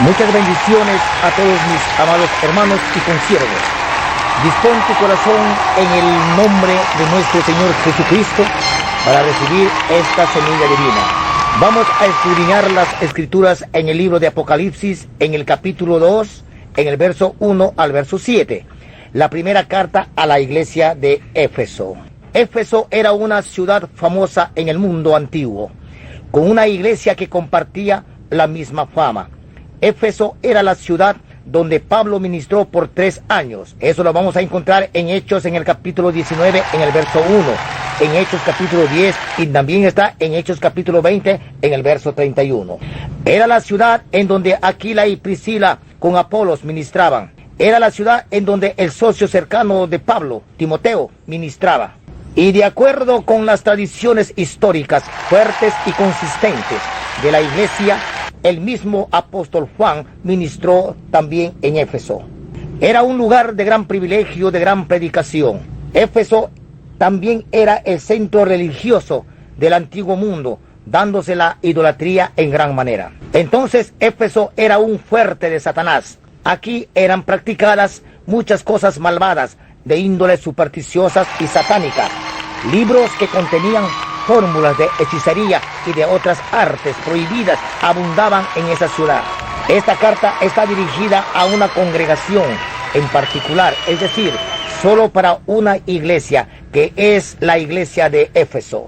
Muchas bendiciones a todos mis amados hermanos y consiervos. Dispón tu corazón en el nombre de nuestro Señor Jesucristo para recibir esta semilla divina. Vamos a escudriñar las Escrituras en el libro de Apocalipsis, en el capítulo 2, en el verso 1 al verso 7. La primera carta a la iglesia de Éfeso. Éfeso era una ciudad famosa en el mundo antiguo, con una iglesia que compartía la misma fama. Éfeso era la ciudad donde Pablo ministró por 3 años. Eso lo vamos a encontrar en Hechos, en el capítulo 19, en el verso 1, en Hechos capítulo 10, y también está en Hechos capítulo 20, en el verso 31. Era la ciudad en donde Aquila y Priscila con Apolos ministraban. Era la ciudad en donde el socio cercano de Pablo, Timoteo, ministraba. Y de acuerdo con las tradiciones históricas fuertes y consistentes de la iglesia, el mismo apóstol Juan ministró también en Éfeso. Era un lugar de gran privilegio, de gran predicación. Éfeso también era el centro religioso del antiguo mundo, dándose la idolatría en gran manera. Entonces Éfeso era un fuerte de Satanás. Aquí eran practicadas muchas cosas malvadas, de índole supersticiosas y satánicas. Libros que contenían fórmulas de hechicería y de otras artes prohibidas abundaban en esa ciudad. Esta carta está dirigida a una congregación en particular, es decir, solo para una iglesia, que es la iglesia de Éfeso.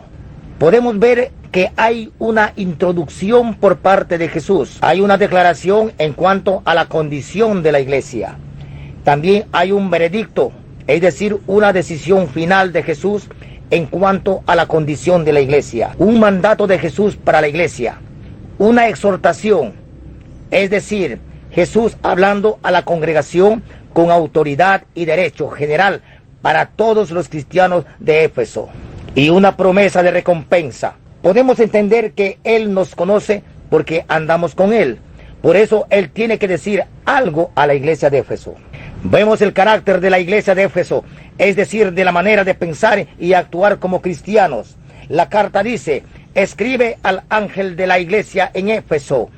Podemos ver que hay una introducción por parte de Jesús. Hay una declaración en cuanto a la condición de la iglesia. También hay un veredicto, es decir, una decisión final de Jesús en cuanto a la condición de la iglesia. Un mandato de Jesús para la iglesia. Una exhortación, es decir, Jesús hablando a la congregación con autoridad y derecho general para todos los cristianos de Éfeso. Y una promesa de recompensa. Podemos entender que Él nos conoce porque andamos con Él. Por eso Él tiene que decir algo a la iglesia de Éfeso. Vemos el carácter de la iglesia de Éfeso, es decir, de la manera de pensar y actuar como cristianos. La carta dice: escribe al ángel de la iglesia en Éfeso.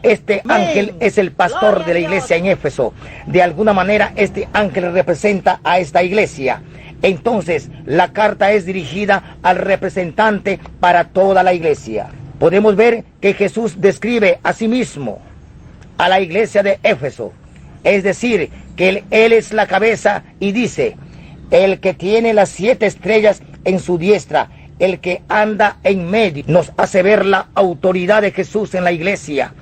Este ángel es el pastor de la iglesia en Éfeso. De alguna manera este ángel representa a esta iglesia. Entonces la carta es dirigida al representante para toda la iglesia. Podemos ver que Jesús describe a sí mismo a la iglesia de Éfeso, es decir, que él es la cabeza, y dice: el que tiene las 7 estrellas en su diestra, el que anda en medio. Nos hace ver la autoridad de Jesús en la iglesia.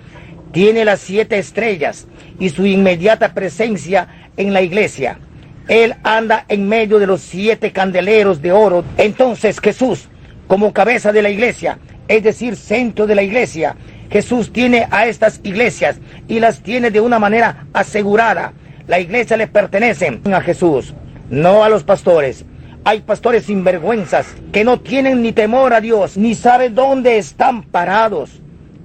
Tiene las 7 estrellas y su inmediata presencia en la iglesia. Él anda en medio de los 7 candeleros de oro. Entonces Jesús, como cabeza de la iglesia, es decir, centro de la iglesia, Jesús tiene a estas iglesias y las tiene de una manera asegurada. La iglesia le pertenece a Jesús, no a los pastores. Hay pastores sinvergüenzas que no tienen ni temor a Dios, ni saben dónde están parados.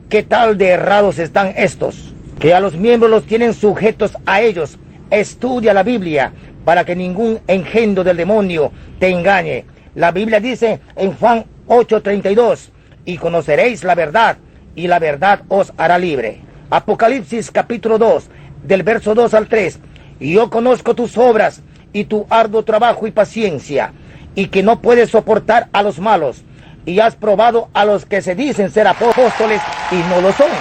¿Qué tal de errados están estos? Que a los miembros los tienen sujetos a ellos. Estudia la Biblia para que ningún engendro del demonio te engañe. La Biblia dice en Juan 8:32: y conoceréis la verdad, y la verdad os hará libre. Apocalipsis capítulo 2, del verso 2 al 3. Y yo conozco tus obras, y tu arduo trabajo y paciencia, y que no puedes soportar a los malos, y has probado a los que se dicen ser apóstoles y no lo son,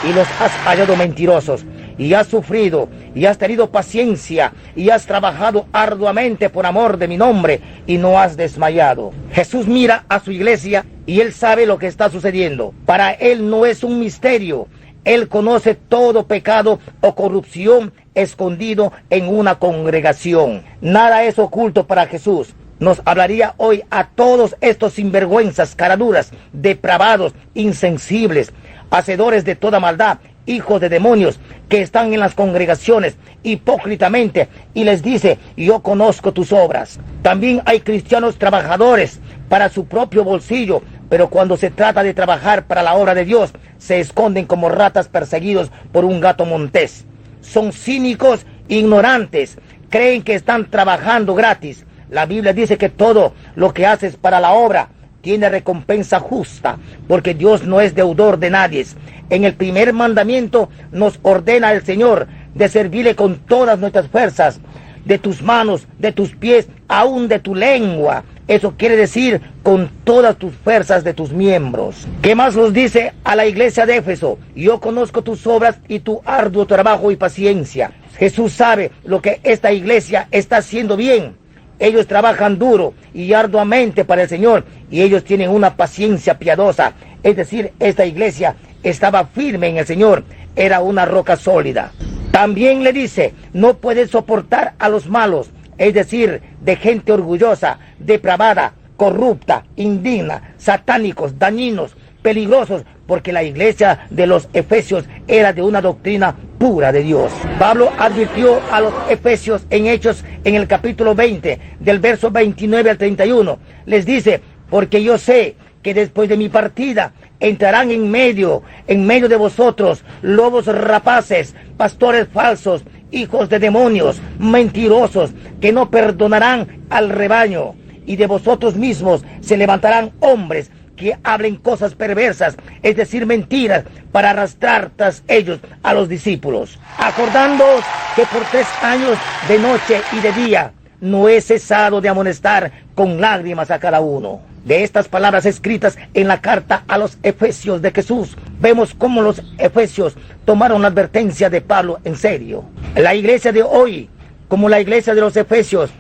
y los has hallado mentirosos, y has sufrido, y has tenido paciencia, y has trabajado arduamente por amor de mi nombre, y no has desmayado. Jesús mira a su iglesia, y Él sabe lo que está sucediendo. Para Él no es un misterio. Él conoce todo pecado o corrupción escondido en una congregación. Nada es oculto para Jesús. Nos hablaría hoy a todos estos sinvergüenzas, caraduras, depravados, insensibles, hacedores de toda maldad, hijos de demonios, que están en las congregaciones hipócritamente, y les dice: yo conozco tus obras. También hay cristianos trabajadores para su propio bolsillo, pero cuando se trata de trabajar para la obra de Dios, se esconden como ratas perseguidos por un gato montés. Son cínicos, ignorantes, creen que están trabajando gratis. La Biblia dice que todo lo que haces para la obra tiene recompensa justa, porque Dios no es deudor de nadie. En el primer mandamiento nos ordena el Señor de servirle con todas nuestras fuerzas, de tus manos, de tus pies, aún de tu lengua. Eso quiere decir con todas tus fuerzas de tus miembros. ¿Qué más nos dice a la iglesia de Éfeso? Yo conozco tus obras y tu arduo trabajo y paciencia. Jesús sabe lo que esta iglesia está haciendo bien. Ellos trabajan duro y arduamente para el Señor, y ellos tienen una paciencia piadosa. Es decir, esta iglesia estaba firme en el Señor, era una roca sólida. También le dice, no puedes soportar a los malos, es decir, de gente orgullosa, depravada, corrupta, indigna, satánicos, dañinos, peligrosos, porque la iglesia de los Efesios era de una doctrina pura de Dios. Pablo advirtió a los Efesios en Hechos, en el capítulo 20, del verso 29 al 31. Les dice, porque yo sé que después de mi partida entrarán en medio de vosotros lobos rapaces, pastores falsos, hijos de demonios, mentirosos, que no perdonarán al rebaño. Y de vosotros mismos se levantarán hombres que hablen cosas perversas, es decir, mentiras, para arrastrar tras ellos a los discípulos. Acordándoos que por 3 años de noche y de día no he cesado de amonestar con lágrimas a cada uno. De estas palabras escritas en la carta a los Efesios de Jesús, vemos cómo los Efesios tomaron la advertencia de Pablo en serio. La iglesia de hoy, como la iglesia de los Efesios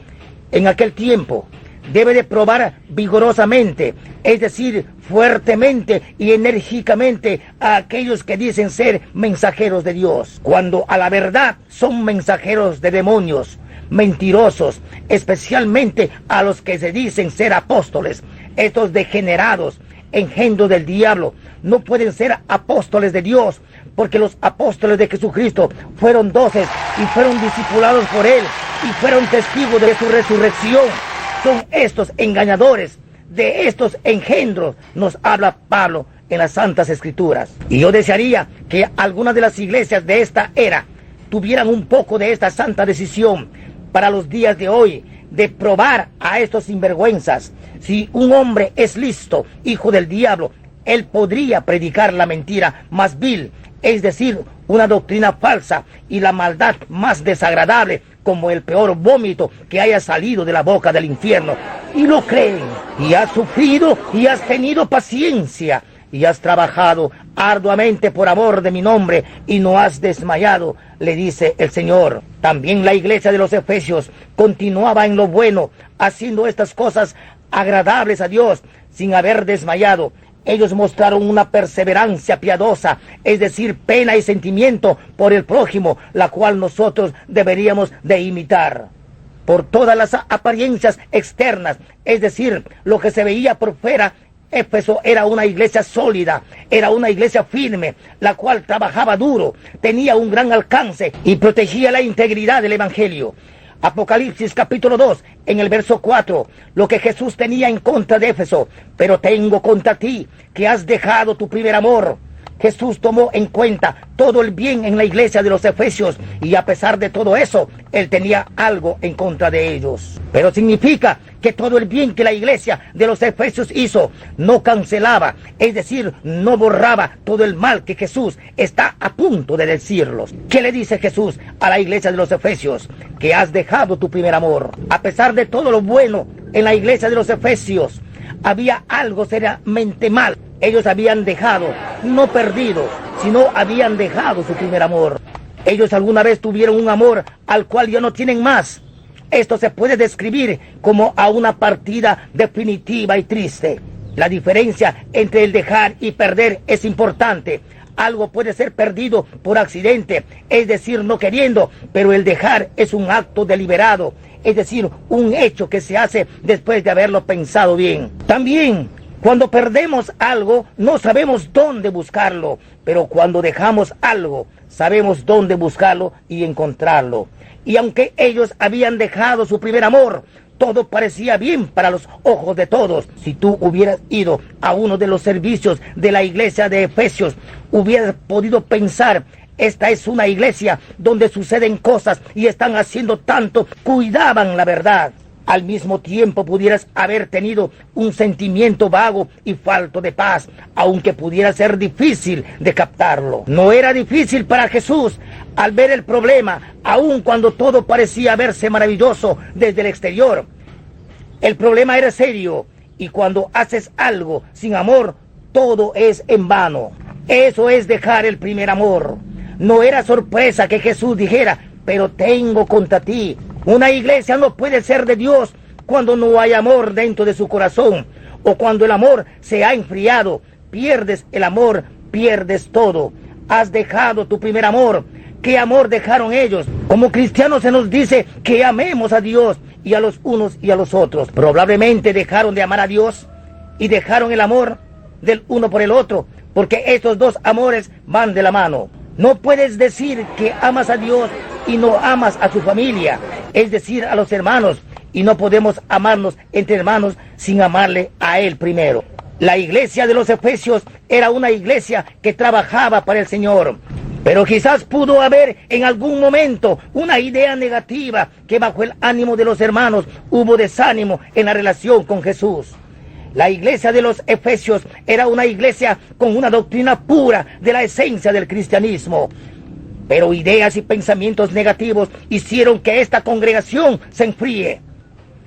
en aquel tiempo, debe de probar vigorosamente, es decir, fuertemente y enérgicamente a aquellos que dicen ser mensajeros de Dios, cuando a la verdad son mensajeros de demonios, mentirosos, especialmente a los que se dicen ser apóstoles. Estos degenerados, engendros del diablo, no pueden ser apóstoles de Dios, porque los apóstoles de Jesucristo fueron 12 y fueron discipulados por Él y fueron testigos de su resurrección. Son estos engañadores, de estos engendros nos habla Pablo en las Santas Escrituras. Y yo desearía que algunas de las iglesias de esta era tuvieran un poco de esta santa decisión para los días de hoy, de probar a estos sinvergüenzas. Si un hombre es listo, hijo del diablo, él podría predicar la mentira más vil, es decir, una doctrina falsa y la maldad más desagradable, como el peor vómito que haya salido de la boca del infierno. Y lo creen, y has sufrido, y has tenido paciencia, y has trabajado arduamente por amor de mi nombre, y no has desmayado, le dice el Señor. También la iglesia de los Efesios continuaba en lo bueno, haciendo estas cosas agradables a Dios, sin haber desmayado. Ellos mostraron una perseverancia piadosa, es decir, pena y sentimiento por el prójimo, la cual nosotros deberíamos de imitar. Por todas las apariencias externas, es decir, lo que se veía por fuera, Éfeso era una iglesia sólida, era una iglesia firme, la cual trabajaba duro, tenía un gran alcance y protegía la integridad del Evangelio. Apocalipsis capítulo 2, en el verso 4, lo que Jesús tenía en contra de Éfeso: pero tengo contra ti que has dejado tu primer amor. Jesús tomó en cuenta todo el bien en la iglesia de los Efesios, y a pesar de todo eso, Él tenía algo en contra de ellos. Pero significa que todo el bien que la iglesia de los Efesios hizo no cancelaba, es decir, no borraba todo el mal que Jesús está a punto de decirlos. ¿Qué le dice Jesús a la iglesia de los Efesios? Que has dejado tu primer amor. A pesar de todo lo bueno en la iglesia de los Efesios, había algo seriamente mal. Ellos habían dejado, no perdido, sino habían dejado su primer amor. Ellos alguna vez tuvieron un amor al cual ya no tienen más. Esto se puede describir como a una partida definitiva y triste. La diferencia entre el dejar y perder es importante. Algo puede ser perdido por accidente, es decir, no queriendo, pero el dejar es un acto deliberado, es decir, un hecho que se hace después de haberlo pensado bien. También, cuando perdemos algo, no sabemos dónde buscarlo, pero cuando dejamos algo, sabemos dónde buscarlo y encontrarlo. Y aunque ellos habían dejado su primer amor, todo parecía bien para los ojos de todos. Si tú hubieras ido a uno de los servicios de la iglesia de Efesios, hubieras podido pensar: esta es una iglesia donde suceden cosas y están haciendo tanto, cuidaban la verdad. Al mismo tiempo pudieras haber tenido un sentimiento vago y falto de paz, aunque pudiera ser difícil de captarlo. No era difícil para Jesús al ver el problema, aun cuando todo parecía verse maravilloso desde el exterior. El problema era serio, y cuando haces algo sin amor, todo es en vano. Eso es dejar el primer amor. No era sorpresa que Jesús dijera: pero tengo contra ti. Una iglesia no puede ser de Dios cuando no hay amor dentro de su corazón, o cuando el amor se ha enfriado. Pierdes el amor, pierdes todo. Has dejado tu primer amor. ¿Qué amor dejaron ellos? Como cristianos se nos dice que amemos a Dios y a los unos y a los otros. Probablemente dejaron de amar a Dios y dejaron el amor del uno por el otro, porque estos dos amores van de la mano. No puedes decir que amas a Dios y no amas a su familia, es decir, a los hermanos, y no podemos amarnos entre hermanos sin amarle a Él primero. La iglesia de los Efesios era una iglesia que trabajaba para el Señor, pero quizás pudo haber en algún momento una idea negativa que bajo el ánimo de los hermanos hubo desánimo en la relación con Jesús. La iglesia de los Efesios era una iglesia con una doctrina pura de la esencia del cristianismo. Pero ideas y pensamientos negativos hicieron que esta congregación se enfríe.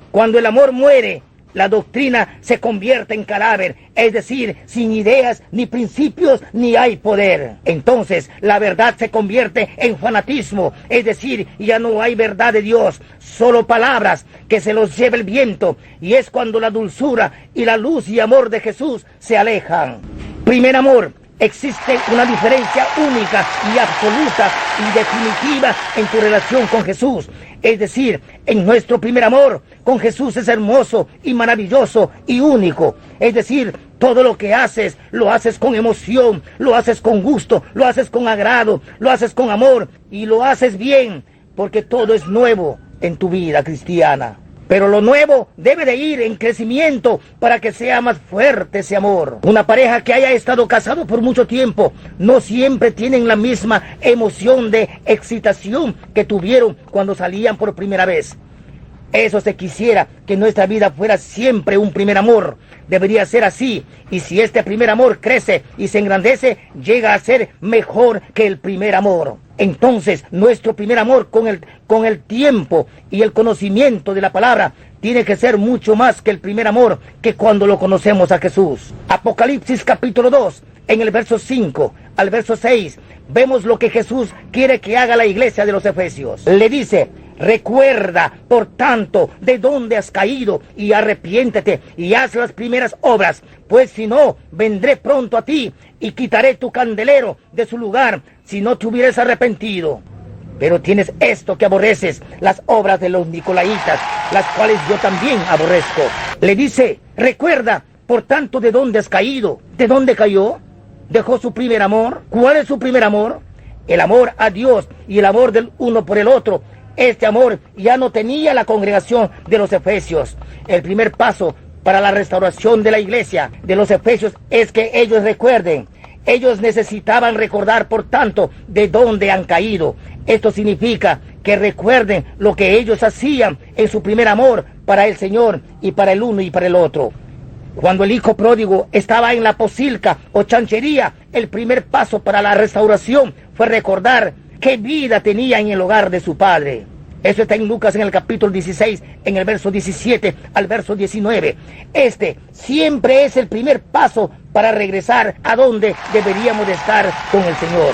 Cuando el amor muere, la doctrina se convierte en cadáver, es decir, sin ideas ni principios ni hay poder. Entonces la verdad se convierte en fanatismo, es decir, ya no hay verdad de Dios, solo palabras que se los lleva el viento, y es cuando la dulzura y la luz y amor de Jesús se alejan. Primer amor. Existe una diferencia única y absoluta y definitiva en tu relación con Jesús. Es decir, en nuestro primer amor con Jesús es hermoso y maravilloso y único. Es decir, todo lo que haces, lo haces con emoción, lo haces con gusto, lo haces con agrado, lo haces con amor y lo haces bien, porque todo es nuevo en tu vida cristiana. Pero lo nuevo debe de ir en crecimiento para que sea más fuerte ese amor. Una pareja que haya estado casado por mucho tiempo no siempre tienen la misma emoción de excitación que tuvieron cuando salían por primera vez. Eso se quisiera que nuestra vida fuera siempre un primer amor. Debería ser así. Y si este primer amor crece y se engrandece, llega a ser mejor que el primer amor. Entonces, nuestro primer amor con el tiempo y el conocimiento de la palabra tiene que ser mucho más que el primer amor que cuando lo conocemos a Jesús. Apocalipsis capítulo 2, en el verso 5 al verso 6, vemos lo que Jesús quiere que haga la iglesia de los Efesios. Le dice: recuerda, por tanto, de dónde has caído, y arrepiéntete, y haz las primeras obras, pues si no, vendré pronto a ti, y quitaré tu candelero de su lugar, si no te hubieras arrepentido. Pero tienes esto que aborreces, las obras de los nicolaitas, las cuales yo también aborrezco. Le dice: recuerda, por tanto, de dónde has caído. ¿De dónde cayó? ¿Dejó su primer amor? ¿Cuál es su primer amor? El amor a Dios y el amor del uno por el otro. Este amor ya no tenía la congregación de los Efesios. El primer paso para la restauración de la iglesia de los Efesios es que ellos recuerden. Ellos necesitaban recordar, por tanto, de dónde han caído. Esto significa que recuerden lo que ellos hacían en su primer amor para el Señor y para el uno y para el otro. Cuando el hijo pródigo estaba en la posilca o chanchería, el primer paso para la restauración fue recordar qué vida tenía en el hogar de su padre. Eso está en Lucas en el capítulo 16, en el verso 17 al verso 19. Este siempre es el primer paso para regresar a donde deberíamos de estar con el Señor.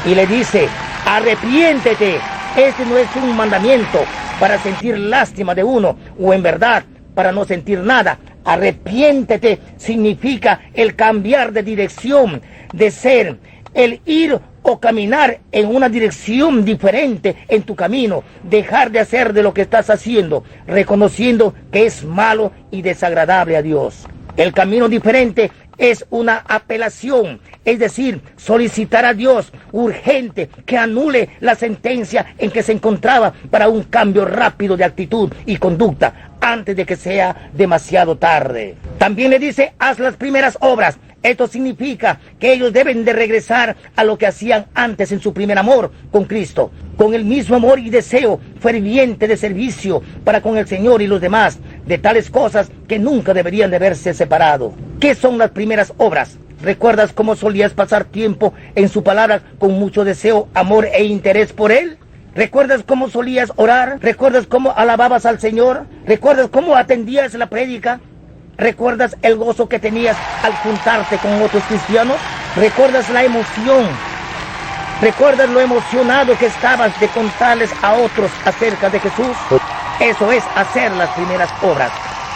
Y le dice: arrepiéntete. Este no es un mandamiento para sentir lástima de uno, o en verdad para no sentir nada. Arrepiéntete significa el cambiar de dirección, de ser, el ir o caminar en una dirección diferente en tu camino, dejar de hacer de lo que estás haciendo, reconociendo que es malo y desagradable a Dios. El camino diferente es una apelación, es decir, solicitar a Dios urgente que anule la sentencia en que se encontraba para un cambio rápido de actitud y conducta antes de que sea demasiado tarde. También le dice: haz las primeras obras, Esto significa que ellos deben de regresar a lo que hacían antes en su primer amor con Cristo, con el mismo amor y deseo ferviente de servicio para con el Señor y los demás, de tales cosas que nunca deberían de verse separado. ¿Qué son las primeras obras? ¿Recuerdas cómo solías pasar tiempo en su palabra con mucho deseo, amor e interés por Él? ¿Recuerdas cómo solías orar? ¿Recuerdas cómo alababas al Señor? ¿Recuerdas cómo atendías la prédica? ¿Recuerdas el gozo que tenías al juntarte con otros cristianos? ¿Recuerdas la emoción? ¿Recuerdas lo emocionado que estabas de contarles a otros acerca de Jesús? Eso es hacer las primeras obras.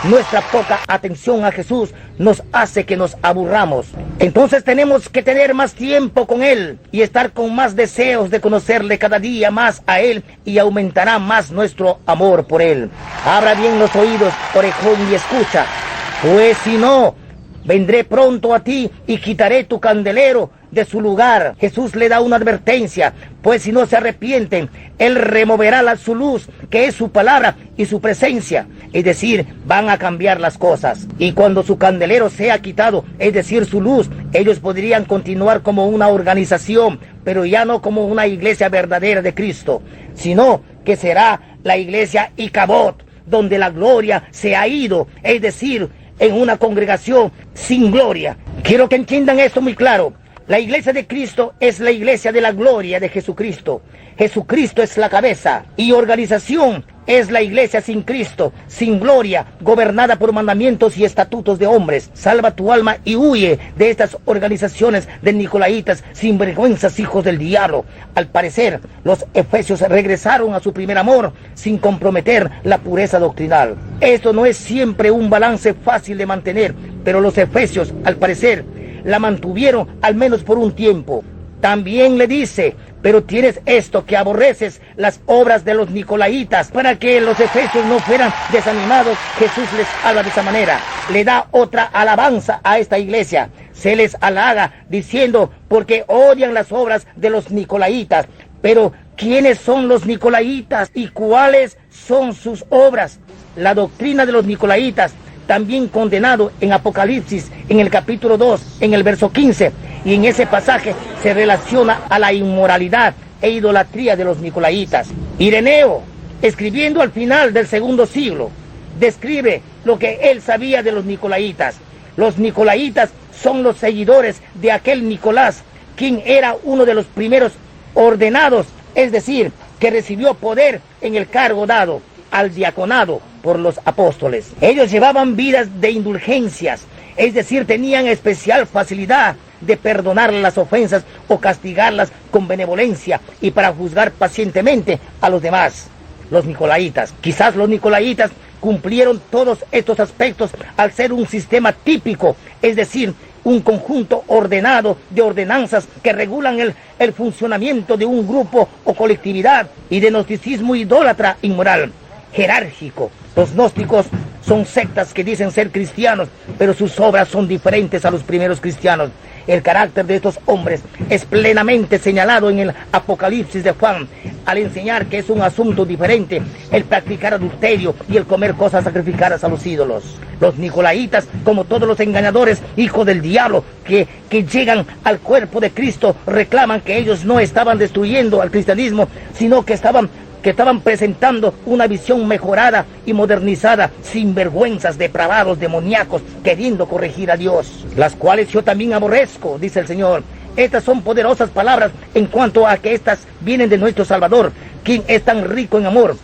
Nuestra poca atención a Jesús nos hace que nos aburramos. Entonces tenemos que tener más tiempo con Él y estar con más deseos de conocerle cada día más a Él, y aumentará más nuestro amor por Él. Abra bien los oídos, orejón, y escucha. Pues si no, vendré pronto a ti y quitaré tu candelero de su lugar. Jesús le da una advertencia, pues si no se arrepienten, Él removerá su luz, que es su palabra y su presencia. Es decir, van a cambiar las cosas. Y cuando su candelero sea quitado, es decir, su luz, ellos podrían continuar como una organización, pero ya no como una iglesia verdadera de Cristo, sino que será la iglesia Icabod, donde la gloria se ha ido, es decir, en una congregación sin gloria. Quiero que entiendan esto muy claro. La iglesia de Cristo es la iglesia de la gloria de Jesucristo. Jesucristo es la cabeza, y organización es la iglesia sin Cristo, sin gloria, gobernada por mandamientos y estatutos de hombres. Salva tu alma y huye de estas organizaciones de nicolaitas, sinvergüenzas, hijos del diablo. Al parecer, los efesios regresaron a su primer amor sin comprometer la pureza doctrinal. Esto no es siempre un balance fácil de mantener, pero los efesios, al parecer, la mantuvieron al menos por un tiempo. También le dice: pero tienes esto, que aborreces las obras de los nicolaitas. Para que los efesios no fueran desanimados, Jesús les habla de esa manera. Le da otra alabanza a esta iglesia. Se les halaga diciendo: porque odian las obras de los nicolaitas. Pero ¿quiénes son los nicolaitas y cuáles son sus obras? La doctrina de los nicolaitas, también condenado en Apocalipsis, en el capítulo 2, en el verso 15, y en ese pasaje se relaciona a la inmoralidad e idolatría de los nicolaitas. Ireneo, escribiendo al final del segundo siglo, describe lo que él sabía de los nicolaitas. Los nicolaitas son los seguidores de aquel Nicolás, quien era uno de los primeros ordenados, es decir, que recibió poder en el cargo dado al diaconado por los apóstoles. Ellos llevaban vidas de indulgencias, es decir, tenían especial facilidad de perdonar las ofensas o castigarlas con benevolencia, y para juzgar pacientemente a los demás. Los nicolaitas, quizás los nicolaitas cumplieron todos estos aspectos al ser un sistema típico, es decir, un conjunto ordenado de ordenanzas que regulan el funcionamiento de un grupo o colectividad, y de gnosticismo idólatra inmoral, jerárquico. Los gnósticos son sectas que dicen ser cristianos, pero sus obras son diferentes a los primeros cristianos. El carácter de estos hombres es plenamente señalado en el Apocalipsis de Juan, al enseñar que es un asunto diferente el practicar adulterio y el comer cosas sacrificadas a los ídolos. Los nicolaitas, como todos los engañadores, hijos del diablo, que llegan al cuerpo de Cristo, reclaman que ellos no estaban destruyendo al cristianismo, sino que estaban presentando una visión mejorada y modernizada, sin vergüenzas, depravados, demoníacos, queriendo corregir a Dios, las cuales yo también aborrezco, dice el Señor. Estas son poderosas palabras en cuanto a que estas vienen de nuestro Salvador, quien es tan rico en amor.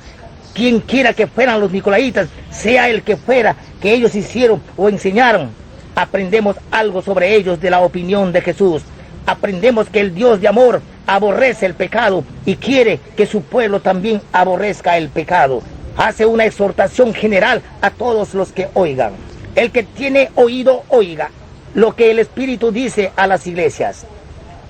Quien quiera que fueran los nicolaitas, sea el que fuera que ellos hicieron o enseñaron, aprendemos algo sobre ellos de la opinión de Jesús. Aprendemos que el Dios de amor aborrece el pecado y quiere que su pueblo también aborrezca el pecado. Hace una exhortación general a todos los que oigan. El que tiene oído, oiga lo que el Espíritu dice a las iglesias.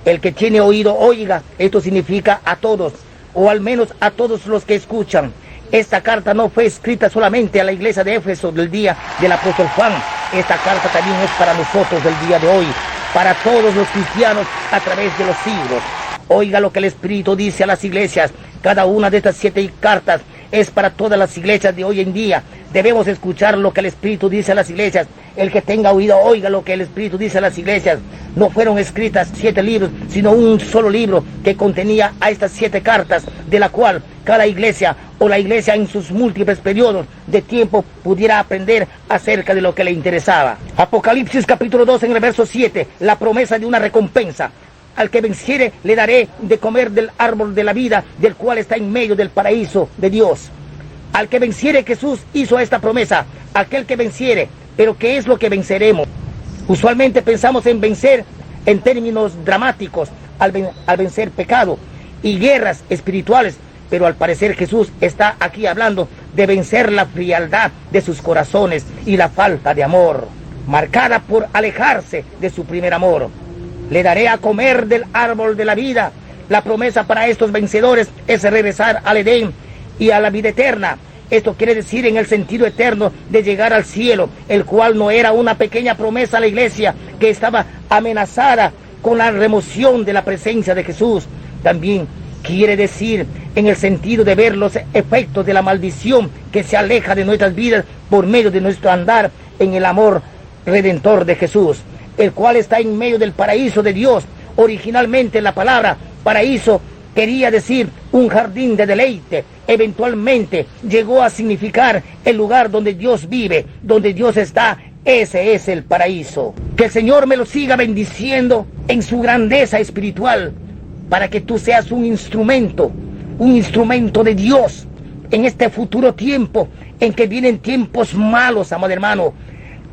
El que tiene oído, oiga. Esto significa a todos, o al menos a todos los que escuchan. Esta carta no fue escrita solamente a la iglesia de Éfeso del día del apóstol Juan. Esta carta también es para nosotros del día de hoy, para todos los cristianos a través de los siglos. Oiga lo que el Espíritu dice a las iglesias. Cada una de estas 7 cartas es para todas las iglesias de hoy en día. Debemos escuchar lo que el Espíritu dice a las iglesias. El que tenga oído, oiga lo que el Espíritu dice a las iglesias. No fueron escritas 7 libros, sino un solo libro que contenía a estas 7 cartas, de la cual cada iglesia o la iglesia en sus múltiples periodos de tiempo pudiera aprender acerca de lo que le interesaba. Apocalipsis capítulo 2 en el verso 7, la promesa de una recompensa. Al que venciere le daré de comer del árbol de la vida, del cual está en medio del paraíso de Dios. Al que venciere, Jesús hizo esta promesa, aquel que venciere. Pero ¿qué es lo que venceremos? Usualmente pensamos en vencer en términos dramáticos, al vencer pecado y guerras espirituales, pero al parecer Jesús está aquí hablando de vencer la frialdad de sus corazones y la falta de amor, marcada por alejarse de su primer amor. Le daré a comer del árbol de la vida. La promesa para estos vencedores es regresar al Edén y a la vida eterna. Esto quiere decir en el sentido eterno de llegar al cielo, el cual no era una pequeña promesa a la iglesia que estaba amenazada con la remoción de la presencia de Jesús. También quiere decir en el sentido de ver los efectos de la maldición que se aleja de nuestras vidas por medio de nuestro andar en el amor redentor de Jesús, el cual está en medio del paraíso de Dios. Originalmente la palabra paraíso quería decir un jardín de deleite. Eventualmente llegó a significar el lugar donde Dios vive, donde Dios está. Ese es el paraíso. Que el Señor me lo siga bendiciendo en su grandeza espiritual, para que tú seas un instrumento de Dios en este futuro tiempo, en que vienen tiempos malos, amado hermano.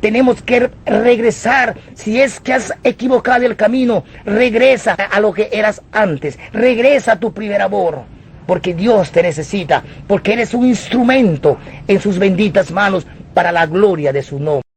Tenemos que regresar. Si es que has equivocado el camino, regresa a lo que eras antes. Regresa a tu primer amor, porque Dios te necesita, porque eres un instrumento en sus benditas manos para la gloria de su nombre.